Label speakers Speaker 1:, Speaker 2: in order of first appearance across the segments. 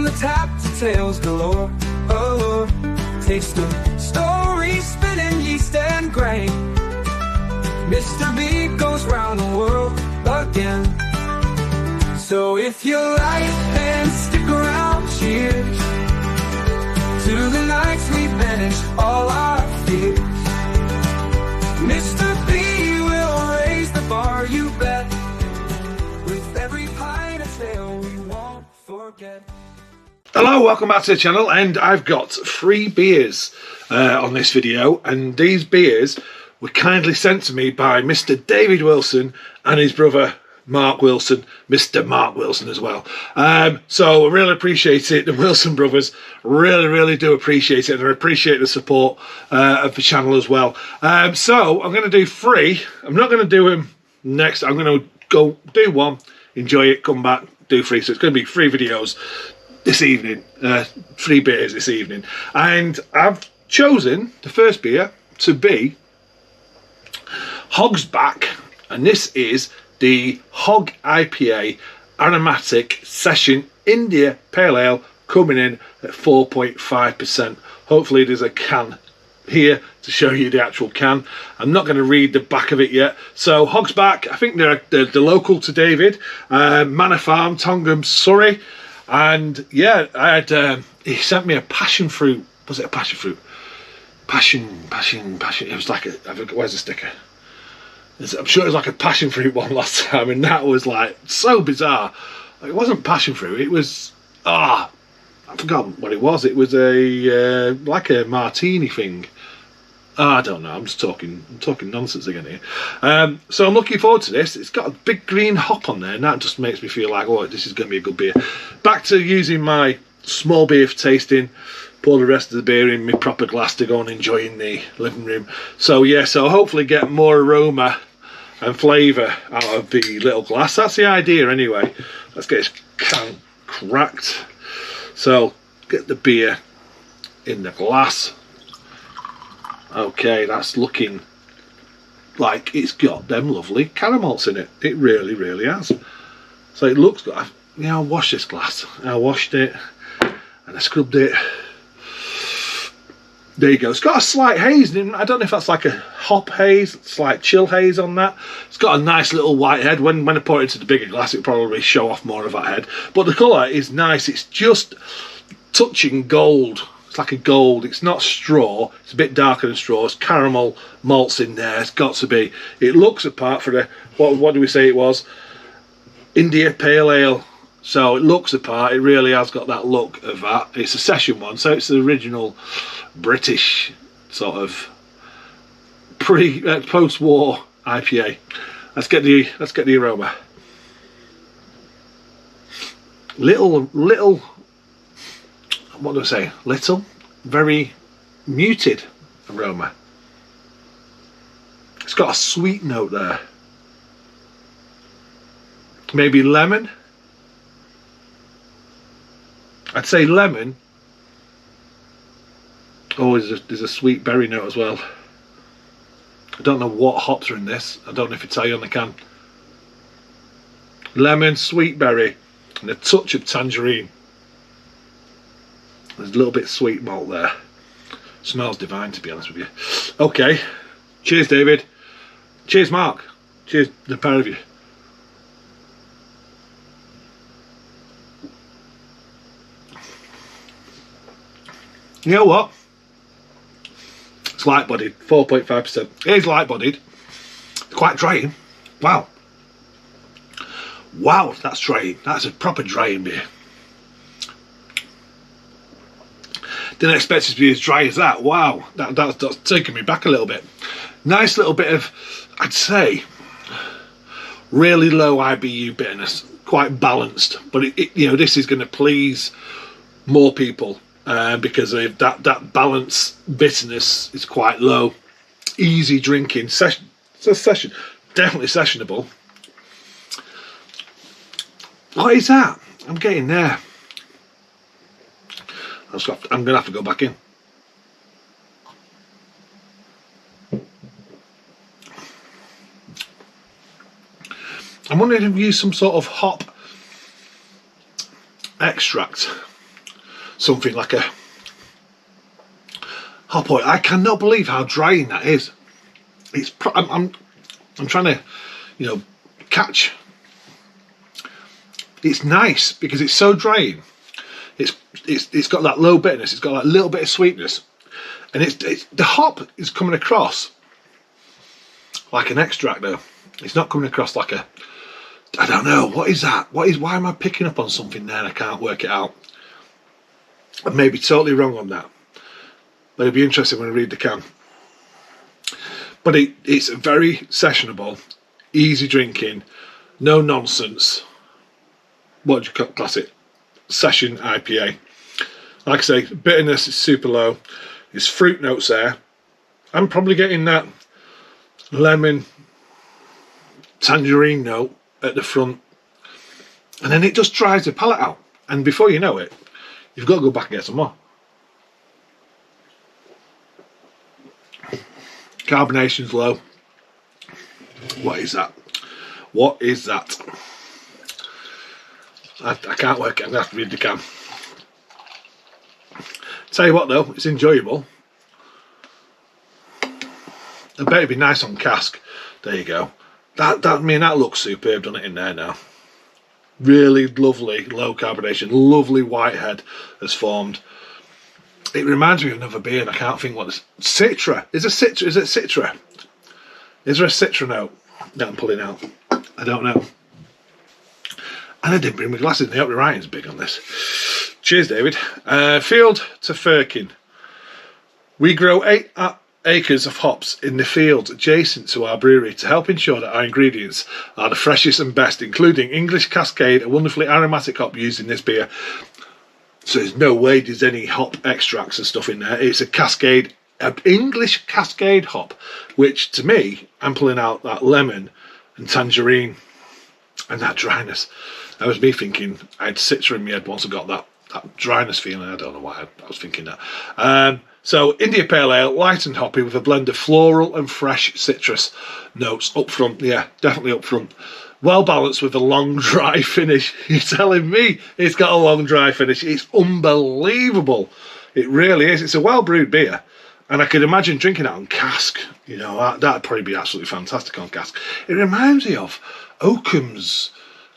Speaker 1: from the tap to tales galore. Oh, taste of stories, spinning yeast and grain. Mr. B goes round the world again. So if you like, then stick around. Cheers to the nights we banished all our fears. Mr. B will raise the bar, you bet. With every pint of ale we won't forget.
Speaker 2: Hello, welcome back to the channel, and I've got 3 beers on this video, and these beers were kindly sent to me by Mr. David Wilson and his brother Mark Wilson, Mr. Mark Wilson as well. So I really appreciate it. The Wilson brothers really do appreciate it, and I appreciate the support of the channel as well. So I'm going to do 3. I'm not going to do them next. I'm going to go do 1, enjoy it, come back, do 3. So it's going to be 3 videos this evening, 3 beers this evening, and I've chosen the first beer to be Hogs back, and this is the Hog IPA Aromatic Session India Pale Ale, coming in at 4.5%. Hopefully there's a can here to show you the actual can. I'm not going to read the back of it yet. So Hogs back, I think they're local to David, Manor Farm, Tongham, Surrey. And yeah, I had he sent me a passion fruit. Was it a passion fruit? Passion. It was like where's the sticker? I'm sure it was like a passion fruit one last time, and that was like so bizarre. It wasn't passion fruit. It was I forgot what it was. It was a like a martini thing. I don't know. I'm talking nonsense again here. So I'm looking forward to this. It's got a big green hop on there, and that just makes me feel like, oh, this is going to be a good beer. Back to using my small beer for tasting. Pour the rest of the beer in my proper glass to go and enjoy in the living room. So yeah, so hopefully get more aroma and flavour out of the little glass. That's the idea anyway. Let's get this can cracked. So get the beer in the glass. Okay, that's looking like it's got them lovely caramels in it. It really has. So it looks good. I washed this glass. I washed it and I scrubbed it. There you go. It's got a slight haze. I don't know if that's like a hop haze, slight chill haze on that. It's got a nice little white head. When I pour it into the bigger glass, it'll probably show off more of that head. But the colour is nice. It's just touching gold. It's like a gold. It's not straw. It's a bit darker than straw. It's caramel malts in there. It's got to be. It looks apart for the what do we say it was? India Pale Ale. So it looks apart. It really has got that look of that. It's a session one, so it's the original British sort of post-war IPA. Let's get the aroma. Little. What do I say? Little, very muted aroma. It's got a sweet note there. Maybe lemon. I'd say lemon. Oh, there's a sweet berry note as well. I don't know what hops are in this. I don't know if it tell you on the can. Lemon, sweet berry, and a touch of tangerine. There's a little bit of sweet malt there. Smells divine, to be honest with you. Okay. Cheers, David. Cheers, Mark. Cheers, the pair of you. You know what? It's light-bodied, 4.5%. It is light-bodied. Quite drying. Wow. Wow, that's drying. That's a proper drying beer. Didn't expect it to be as dry as that. Wow, that's taking me back a little bit. Nice little bit of, I'd say, really low IBU bitterness. Quite balanced, but this is going to please more people. Because of that balance bitterness is quite low, easy drinking session. So definitely sessionable. What is that? I'm getting there. I'm gonna have to go back in. I'm wondering if you use some sort of hop extract something like a hop oil. I cannot believe how drying that is. It's I'm trying to, you know, catch. It's nice because it's so drying. It's got that low bitterness. It's got that little bit of sweetness, and it's the hop is coming across like an extract though. It's not coming across like a, I don't know, what is that? Why am I picking up on something there and I can't work it out? I may be totally wrong on that, but it'll be interesting when I read the can. But it's very sessionable, easy drinking, no nonsense. What do you class it? Session IPA. Like I say, bitterness is super low. There's fruit notes there. I'm probably getting that lemon tangerine note at the front, and then it just dries the palate out, and before you know it, you've got to go back and get some more. Carbonation's low. What is that? What is that? I can't work it. I'm going to have to read the can. Tell you what though, it's enjoyable. I bet it'd be nice on cask. There you go. That looks superb, doesn't it, in there now? Really lovely low carbonation, lovely white head has formed. It reminds me of another beer, and I can't think what it's. Citra. Is it Citra? Is there a Citra note that I'm pulling out? I don't know. And I didn't bring my glasses. I hope the writing's big on this. Cheers, David. Field to Firkin. We grow 8 acres of hops in the fields adjacent to our brewery to help ensure that our ingredients are the freshest and best, including English Cascade, a wonderfully aromatic hop used in this beer. So there's no way there's any hop extracts and stuff in there. It's a Cascade, an English Cascade hop, which to me, I'm pulling out that lemon and tangerine and that dryness. That was me thinking I had Citra in my head once I got that dryness feeling. I don't know why I was thinking that. So India Pale Ale, light and hoppy with a blend of floral and fresh citrus notes up front. Yeah, definitely up front. Well balanced with a long dry finish. You're telling me it's got a long dry finish? It's unbelievable. It really is. It's a well brewed beer, and I could imagine drinking it on cask. You know, that'd probably be absolutely fantastic on cask. It reminds me of Oakham's,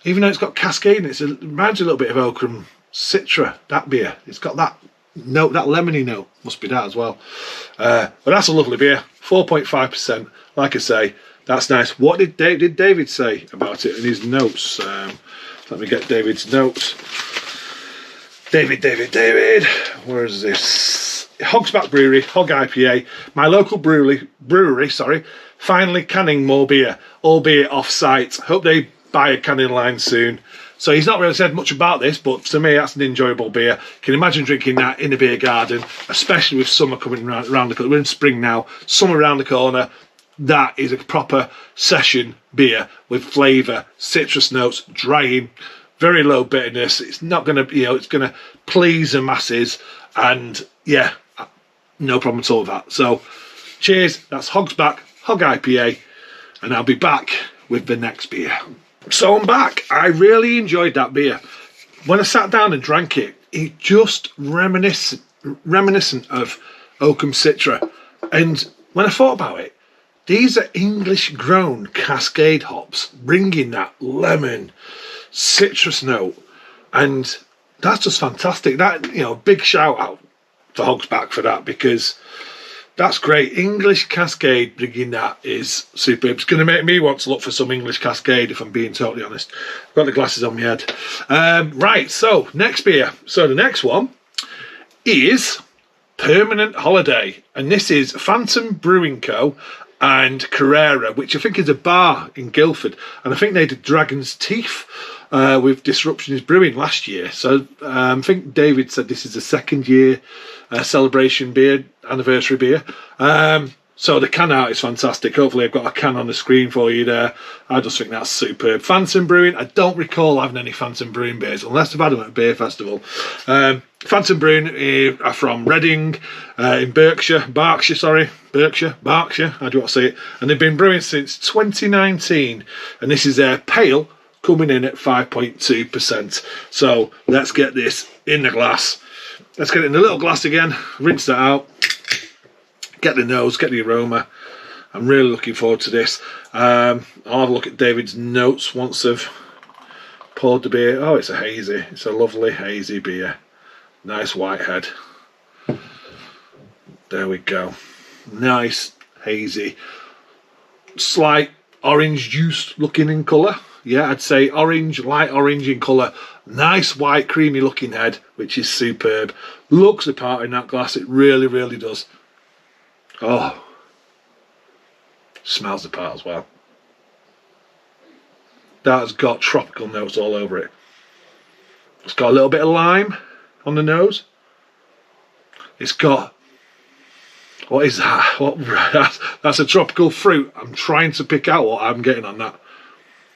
Speaker 2: even though it's got Cascade in it. It reminds me a little bit of Oakham Citra. That beer. It's got that note, that lemony note. Must be that as well. But that's a lovely beer. 4.5%. Like I say. That's nice. What did David say about it in his notes? Let me get David's notes. David. Where is this? Hogs Back Brewery, Hog IPA. My local brewery, finally canning more beer, albeit off-site. Hope they buy a canning line soon. So he's not really said much about this, but to me that's an enjoyable beer. Can imagine drinking that in a beer garden, especially with summer coming around the corner. We're in spring now, summer around the corner. That is a proper session beer with flavour, citrus notes, drying, very low bitterness. It's not going to, it's going to please the masses, and yeah, no problem at all with that. So, cheers. That's Hogs Back, Hog IPA, and I'll be back with the next beer. So I'm back. I really enjoyed that beer. When I sat down and drank it, it just reminiscent of Oakham Citra, and when I thought about it, these are English-grown Cascade hops, bringing that lemon, citrus note, and that's just fantastic. That, big shout out to Hogs Back for that, because that's great. English Cascade bringing that is superb. It's going to make me want to look for some English Cascade, if I'm being totally honest. I've got the glasses on my head. Right, so next beer. So the next one is Permanent Holiday, and this is Phantom Brewing Co. and Carrera, which I think is a bar in Guildford, and I think they did Dragon's Teeth with Disruption is Brewing last year. So I think David said this is a second year celebration beer, anniversary beer. So the can art is fantastic. Hopefully I've got a can on the screen for you there. I just think that's superb. Phantom Brewing, I don't recall having any Phantom Brewing beers, unless I've had them at a beer festival. Phantom Brewing are from Reading in Berkshire, how do you want to say it? And they've been brewing since 2019, and this is their pale, coming in at 5.2%. So let's get this in the glass Let's get it in a little glass again, rinse that out, get the nose, get the aroma. I'm really looking forward to this. I'll have a look at David's notes once I've poured the beer. Oh, it's a hazy. It's a lovely hazy beer. Nice white head. There we go. Nice hazy. Slight orange juice looking in colour. Yeah, I'd say orange, light orange in colour. Nice white creamy looking head, which is superb. Looks the part in that glass, it really, really does. Oh, smells the part as well. That has got tropical notes all over it. It's got a little bit of lime on the nose. It's got, what is that? That's a tropical fruit. I'm trying to pick out what I'm getting on that.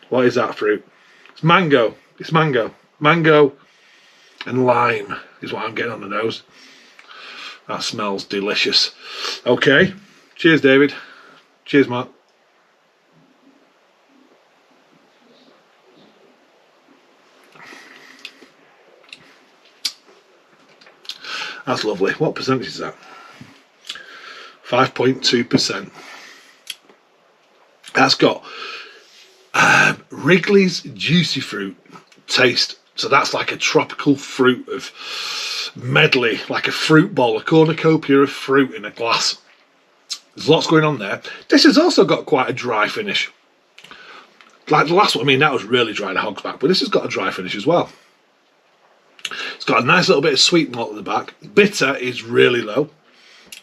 Speaker 2: What is that fruit? It's mango. It's mango. Mango and lime is what I'm getting on the nose. That smells delicious. Okay. Cheers, David. Cheers, Mark. That's lovely. What percentage is that? 5.2%. That's got Wrigley's Juicy Fruit taste. So that's like a tropical fruit of medley, like a fruit bowl, a cornucopia of fruit in a glass. There's lots going on there. This has also got quite a dry finish. Like the last one, I mean, that was really dry, the Hogs back, but this has got a dry finish as well. It's got a nice little bit of sweet malt at the back. Bitter is really low.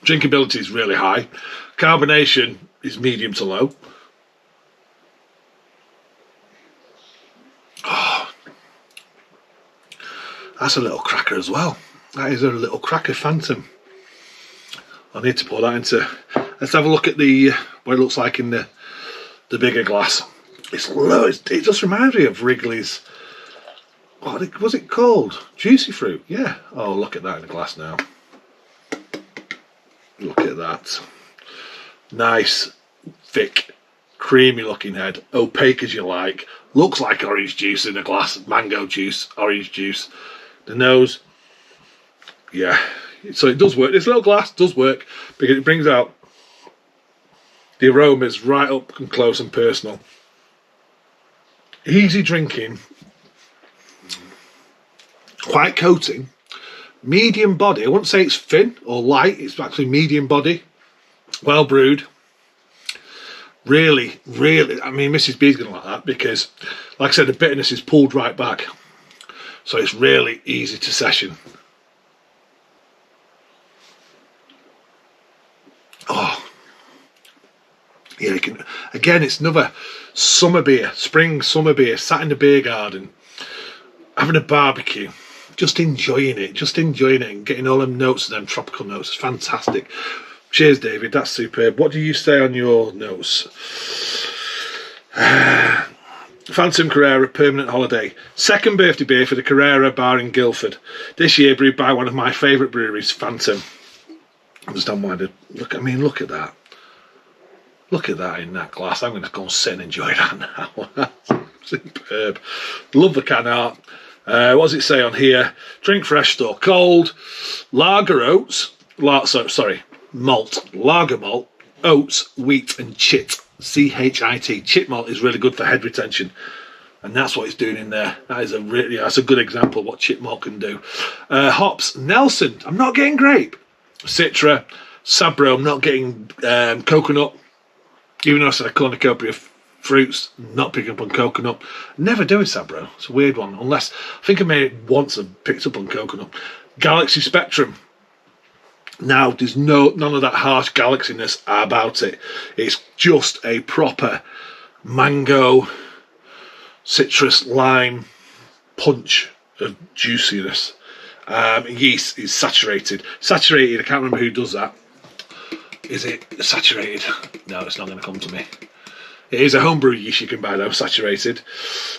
Speaker 2: Drinkability is really high. Carbonation is medium to low. Oh, that's a little cracker as well. That is a little cracker Phantom. I need to pour that into. Let's have a look at the what it looks like in the bigger glass. It's low. It just reminds me of Wrigley's. What was it called? Juicy Fruit. Yeah. Oh, look at that in the glass now. Look at that. Nice, thick, creamy looking head. Opaque as you like. Looks like orange juice in a glass. Mango juice, orange juice. The nose. Yeah. So it does work. This little glass does work because it brings out the aromas right up and close and personal. Easy drinking. Quite coating. Medium body. I wouldn't say it's thin or light. It's actually medium body. Well brewed. Really, really. I mean, Mrs. B's going to like that because, like I said, the bitterness is pulled right back. So it's really easy to session. Oh. Yeah, you can. Again, it's another summer beer. Spring summer beer. Sat in the beer garden. Having a barbecue. Just enjoying it and getting all them notes and them tropical notes. It's fantastic. Cheers, David. That's superb. What do you say on your notes? Phantom Carrera Permanent Holiday. Second birthday beer for the Carrera bar in Guildford. This year brewed by one of my favourite breweries, Phantom. I understand why they look. I mean, look at that. Look at that in that glass. I'm going to go and sit and enjoy that now. Superb. Love the can art. What does it say on here? Drink fresh, store cold. Lager oats. Malt. Lager malt, oats, wheat, and chit. C-H-I-T. Chit malt is really good for head retention, and that's what it's doing in there. That is that's a good example of what chit malt can do. Hops. Nelson. I'm not getting grape. Citra. Sabro. I'm not getting coconut. Even though I said a cornucopia of fruits, not picking up on coconut. Never doing Sabro. It's a weird one. Unless, I think I made it once and picked up on coconut. Galaxy Spectrum. Now, there's none of that harsh galaxiness about it. It's just a proper mango, citrus, lime punch of juiciness. Yeast is saturated. Saturated, I can't remember who does that. Is it saturated? No, it's not going to come to me. It is a homebrew yeast you can buy though, saturated,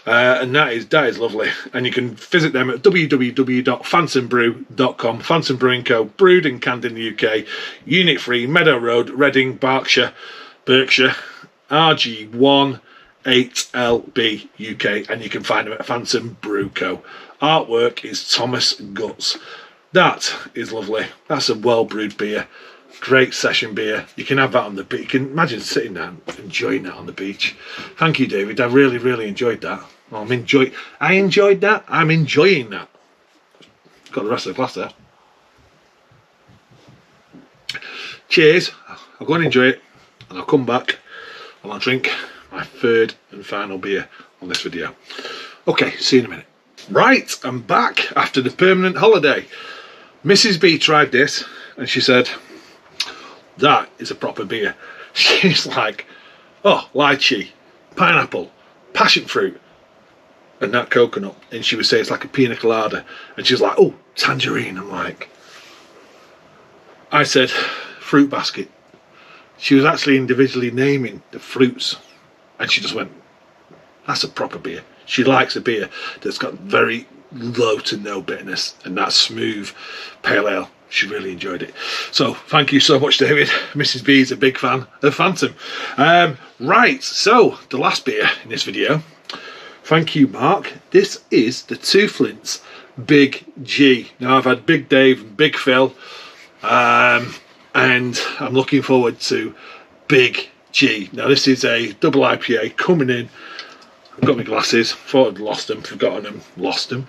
Speaker 2: and that is lovely. And you can visit them at www.phantombrew.com. Phantom Brewing Co. Brewed and canned in the UK. Unit 3, Meadow Road, Reading, Berkshire, RG1 8LB UK, and you can find them at Phantom Brew Co. Artwork is Thomas Guts. That is lovely. That's a well brewed beer. Great session beer. You can have that on the beach. You can imagine sitting there enjoying that on the beach. Thank you, David. I really, really enjoyed that. Well, I enjoyed that. I'm enjoying that. Got the rest of the glass there. Cheers. I'll go and enjoy it, and I'll come back and I'll drink my third and final beer on this video. Okay, see you in a minute. Right, I'm back after the permanent holiday. Mrs. B tried this and she said, that is a proper beer. She's like, oh, lychee, pineapple, passion fruit, and that coconut. And she would say it's like a pina colada. And she's like, oh, tangerine. I'm like, I said, fruit basket. She was actually individually naming the fruits. And she just went, that's a proper beer. She likes a beer that's got very low to no bitterness and that smooth pale ale. She really enjoyed it. So thank you so much, David. Mrs. B is a big fan of Phantom. Right, so the last beer in this video. Thank you, Mark. This is the Two Flints Big G. Now I've had Big Dave and Big Phil, and I'm looking forward to Big G. Now this is a double IPA coming in. I've got my glasses. Thought I'd lost them, forgotten them, lost them.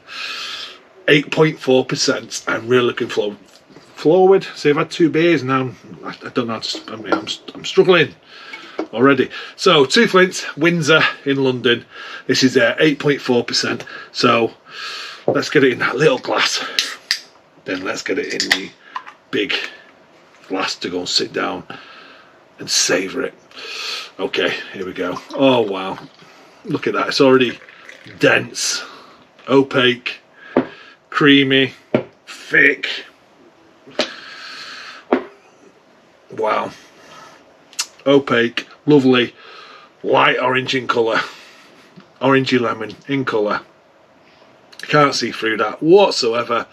Speaker 2: 8.4%. I'm really looking forward. See, I've had 2 beers now. I don't know how to, I'm struggling already. So Two Flints, Windsor in London. This is 8.4%. So let's get it in that little glass. Then let's get it in the big glass to go and sit down and savour it. Okay, here we go. Oh wow, look at that. It's already dense, opaque, creamy, thick. Wow. Opaque, lovely, light orange in colour, orangey lemon in colour. Can't see through that whatsoever.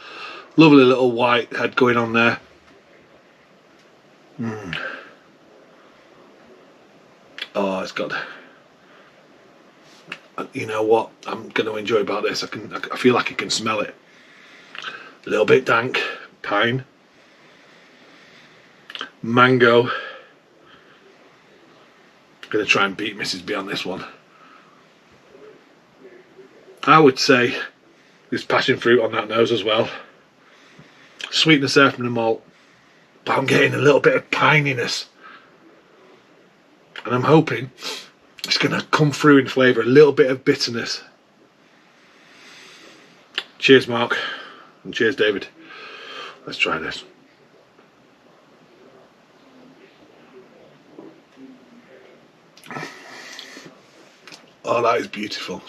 Speaker 2: Lovely little white head going on there. Oh, it's got, you know what I'm going to enjoy about this, I feel like I can smell it. A little bit dank, pine, mango. I'm going to try and beat Mrs. B on this one. I would say there's passion fruit on that nose as well. Sweetness there from the malt, but I'm getting a little bit of pininess. And I'm hoping it's going to come through in flavour, a little bit of bitterness. Cheers, Mark. And cheers, David. Let's try this. Oh, that is beautiful.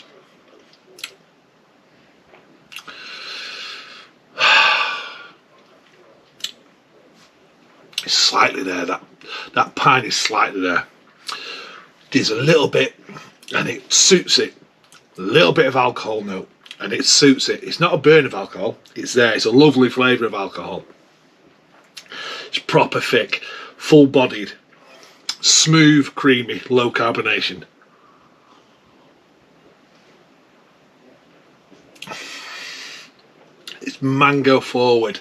Speaker 2: It's slightly there, that pine is slightly there. There's a little bit, and it suits it. A little bit of alcohol note, and it suits it. It's not a burn of alcohol, it's there. It's a lovely flavour of alcohol. It's proper thick, full-bodied, smooth, creamy, low carbonation. It's mango forward.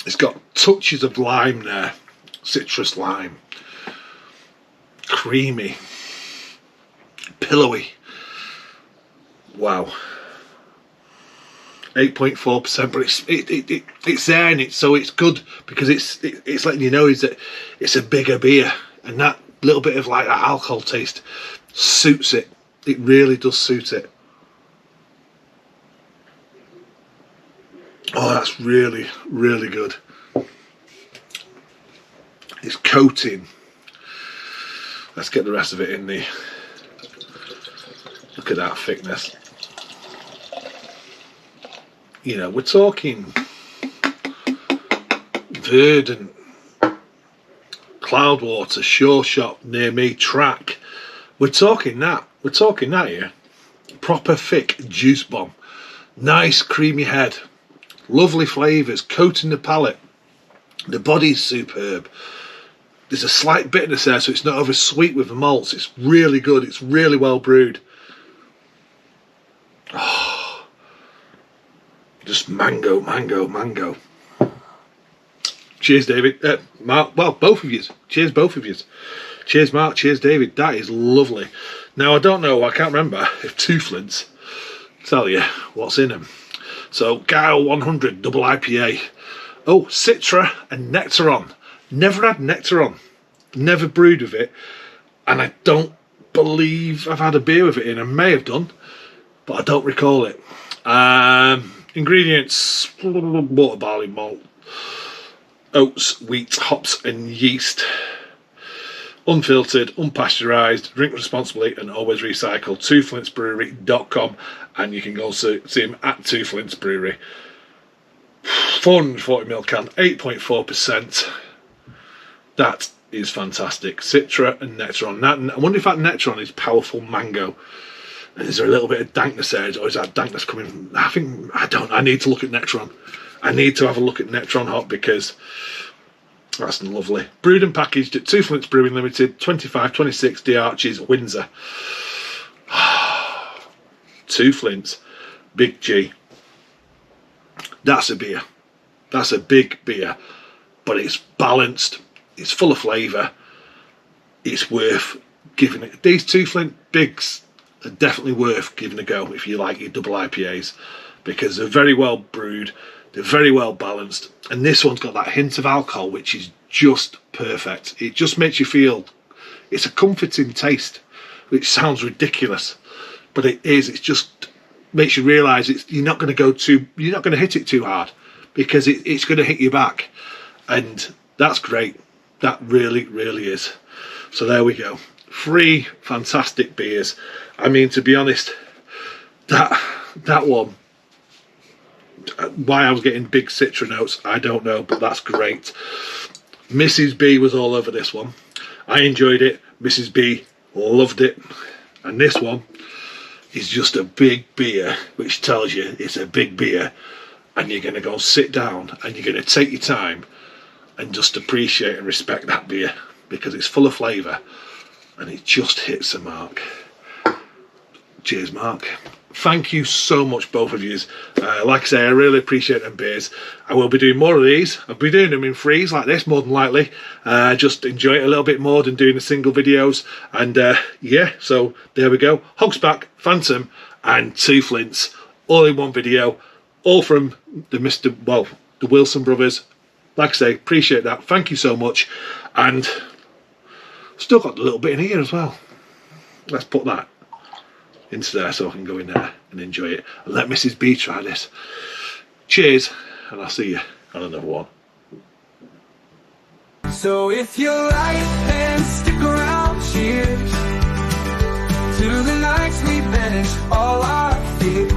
Speaker 2: It's got touches of lime there, citrus lime. Creamy, pillowy. Wow. 8.4%, but it's there, and so it's good because it's letting you know is that it's a bigger beer, and that little bit of like that alcohol taste suits it. It really does suit it. Oh, that's really, really good. It's coating. Let's get the rest of it in the... Look at that thickness. You know, we're talking Verdant, Cloudwater, Shore Shop, Near Me, Track. We're talking that. We're talking that here. Proper thick juice bomb. Nice creamy head. Lovely flavours, coating the palate. The body's superb. There's a slight bitterness there, so it's not over sweet with the malts. It's really good. It's really well brewed. Oh, Just mango, mango, mango. Cheers, David. Mark, well, both of you. Cheers, both of you. Cheers, Mark. Cheers, David. That is lovely. Now, I don't know, I can't remember if two Flints tell you what's in them. So, Guile 100 double IPA. Oh, Citra and Nectaron. Never had Nectaron. Never brewed with it. And I don't believe I've had a beer with it in. I may have done, but I don't recall it. Ingredients: water, barley, malt, oats, wheat, hops and yeast. Unfiltered, unpasteurised, drink responsibly and always recycle. twoflintsbrewery.com, and you can also see them at Two Flints Brewery. 440ml can, 8.4%. That is fantastic. Citra and Nectaron. I wonder if that Nectaron is powerful mango. And is there a little bit of dankness there, or is that dankness coming from... I need to look at Nectaron. I need to have a look at Nectaron hop, because that's lovely. Brewed and packaged at Two Flints Brewing Limited, 2526 D Arches, Windsor. Two Flints, Big G. That's a beer. That's a big beer. But it's balanced. It's full of flavour. It's worth giving it. These Two Flint Bigs are definitely worth giving a go if you like your double IPAs, because they're very well brewed. They're very well balanced, and this one's got that hint of alcohol, which is just perfect. It just makes you feel, it's a comforting taste, which sounds ridiculous, but it is. It just makes you realise you're not going to hit it too hard, because it's going to hit you back, and that's great. That really, really is. So there we go. 3 fantastic beers. I mean, to be honest, that one, why I was getting big Citra notes, I don't know, but that's great. Mrs. B was all over this one. I enjoyed it. Mrs. B loved it. And this one is just a big beer, which tells you it's a big beer, and you're going to go sit down and you're going to take your time and just appreciate and respect that beer, because it's full of flavour and it just hits the mark. Cheers, Mark. Thank you so much, both of you. Like I say, I really appreciate them beers. I will be doing more of these. I'll be doing them in threes like this, more than likely. Just enjoy it a little bit more than doing the single videos. And yeah, so there we go. Hogs back, Phantom, and Two Flints, all in one video, all from the Wilson brothers. Like I say, appreciate that. Thank you so much. And still got a little bit in here as well. Let's put that into there so I can go in there and enjoy it. And let Mrs. B try this. Cheers, and I'll see you on another one.
Speaker 1: So if you like it, then stick around. Cheers to the nights we banished all our fears.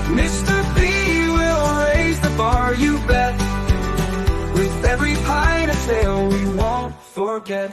Speaker 1: Mr. B will raise the bar, you bet. With every pint of ale we won't forget.